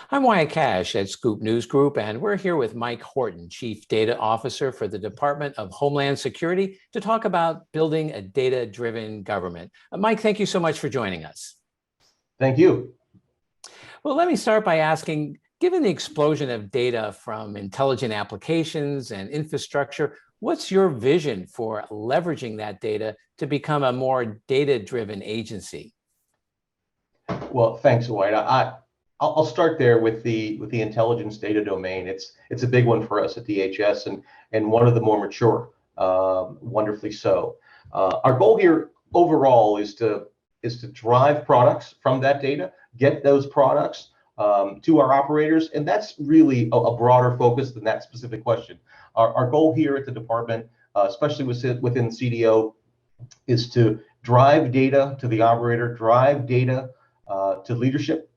I'm Wyatt Cash at Scoop News Group, and we're here with Mike Horton, Chief Data Officer for the Department of Homeland Security, to talk about building a data-driven government. Mike, thank you so much for joining us. Thank you. Well, let me start by asking, given the explosion of data from intelligent applications and infrastructure, what's your vision for leveraging that data to become a more data-driven agency? Well, thanks, Wyatt. I'll start there with the intelligence data domain. It's a big one for us at DHS and one of the more mature, wonderfully so. Our goal here overall is to drive products from that data, get those products to our operators, and that's really a broader focus than that specific question. Our goal here at the department, especially within CDO, is to drive data to the operator, drive data to leadership,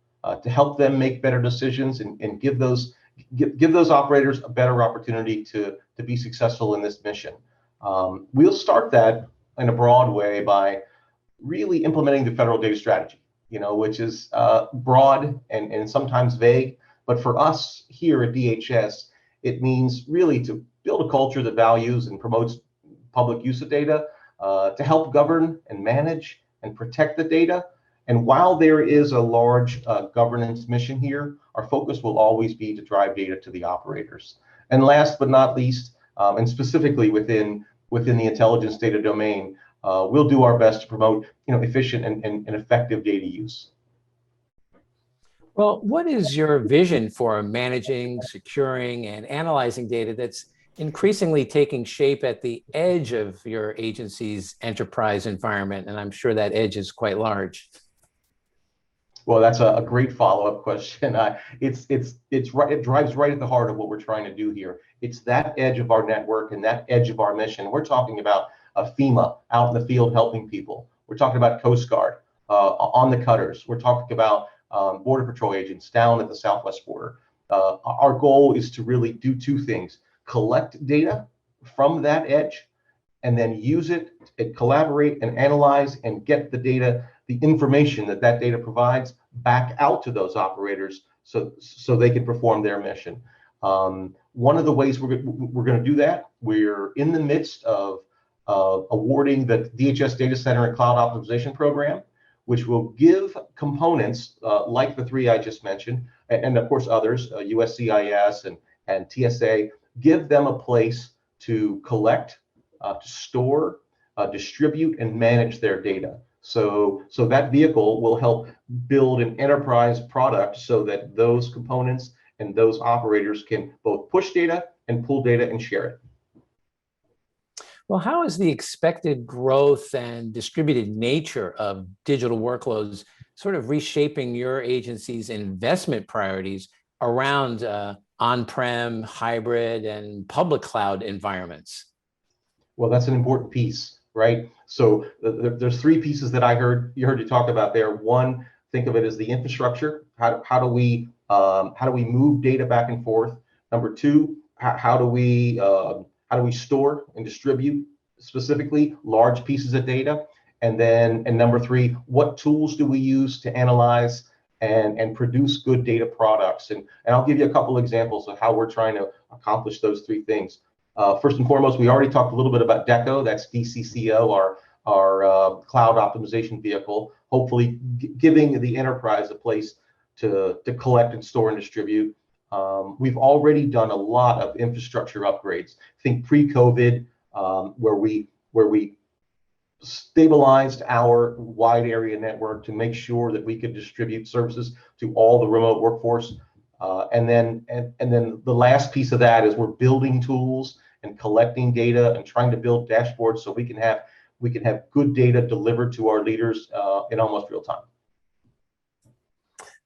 to help them make better decisions and give those operators a better opportunity to be successful in this mission. We'll start that in a broad way by really implementing the federal data strategy, which is broad and sometimes vague. But for us here at DHS, it means really to build a culture that values and promotes public use of data, to help govern and manage and protect the data. And while there is a large governance mission here, our focus will always be to drive data to the operators. And last but not least, and specifically within the intelligence data domain, we'll do our best to promote efficient and effective data use. Well, what is your vision for managing, securing, and analyzing data that's increasingly taking shape at the edge of your agency's enterprise environment? And I'm sure that edge is quite large. Well, that's a great follow-up question. It's right. It drives right at the heart of what we're trying to do here. It's that edge of our network and that edge of our mission. We're talking about FEMA out in the field helping people. We're talking about Coast Guard on the cutters. We're talking about Border Patrol agents down at the southwest border. Our goal is to really do two things: collect data from that edge, and then use it and collaborate and analyze and get the data, the information that data provides back out to those operators so they can perform their mission. One of the ways we're going to do that, we're in the midst of awarding the DHS Data Center and Cloud Optimization Program, which will give components like the three I just mentioned, and of course others, USCIS and TSA, give them a place to collect, to store, distribute, and manage their data. So that vehicle will help build an enterprise product so that those components and those operators can both push data and pull data and share it. Well, how is the expected growth and distributed nature of digital workloads sort of reshaping your agency's investment priorities around on-prem, hybrid, and public cloud environments? Well, that's an important piece, right? So there's three pieces that you heard you talk about there. One, think of it as the infrastructure. How do we move data back and forth? Number two, how do we store and distribute specifically large pieces of data? And number three, what tools do we use to analyze and produce good data products? And I'll give you a couple examples of how we're trying to accomplish those three things. First and foremost, we already talked a little bit about DECO, that's DCCO, our cloud optimization vehicle, hopefully giving the enterprise a place to collect and store and distribute. We've already done a lot of infrastructure upgrades. Think pre-COVID, where we stabilized our wide area network to make sure that we could distribute services to all the remote workforce. And then the last piece of that is we're building tools and collecting data and trying to build dashboards so we can have good data delivered to our leaders in almost real time.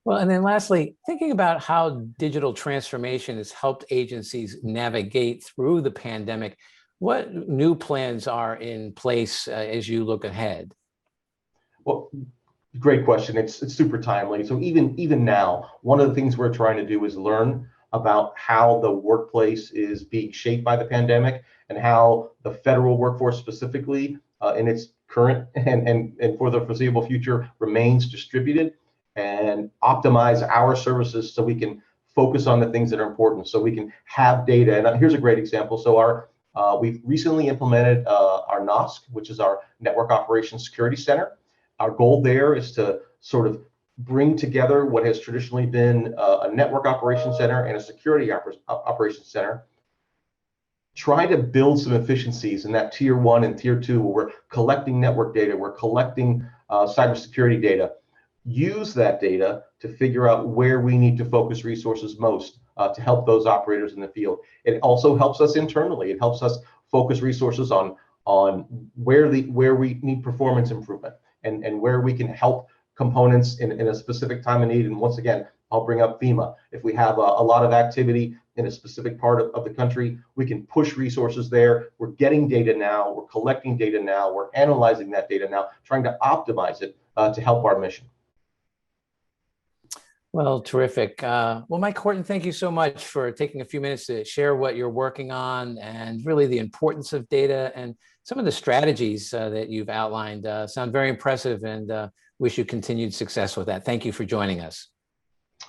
Well, and then lastly, thinking about how digital transformation has helped agencies navigate through the pandemic, what new plans are in place as you look ahead? Well, great question. It's super timely. So even now, one of the things we're trying to do is learn about how the workplace is being shaped by the pandemic and how the federal workforce specifically in its current and for the foreseeable future remains distributed. and optimize our services so we can focus on the things that are important, so we can have data. And here's a great example. So we've recently implemented our NOSC, which is our Network Operations Security Center. Our goal there is to sort of bring together what has traditionally been a network operations center and a security operations center, try to build some efficiencies in that tier 1 and tier 2, where we're collecting network data, we're collecting cybersecurity data. Use that data to figure out where we need to focus resources most to help those operators in the field. It also helps us internally. It helps us focus resources on where we need performance improvement and where we can help components in a specific time of need. And once again, I'll bring up FEMA. If we have a lot of activity in a specific part of the country, we can push resources there. We're getting data now, we're collecting data now, we're analyzing that data now, trying to optimize it to help our mission. Well, terrific. Well, Mike Horton, thank you so much for taking a few minutes to share what you're working on and really the importance of data and some of the strategies that you've outlined. Sound very impressive, and wish you continued success with that. Thank you for joining us.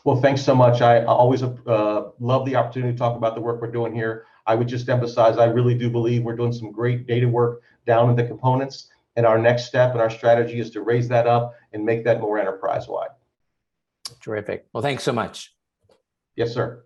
Well, thanks so much. I always love the opportunity to talk about the work we're doing here. I would just emphasize, I really do believe we're doing some great data work down in the components, and our next step in our strategy is to raise that up and make that more enterprise-wide. Terrific. Well, thanks so much. Yes, sir.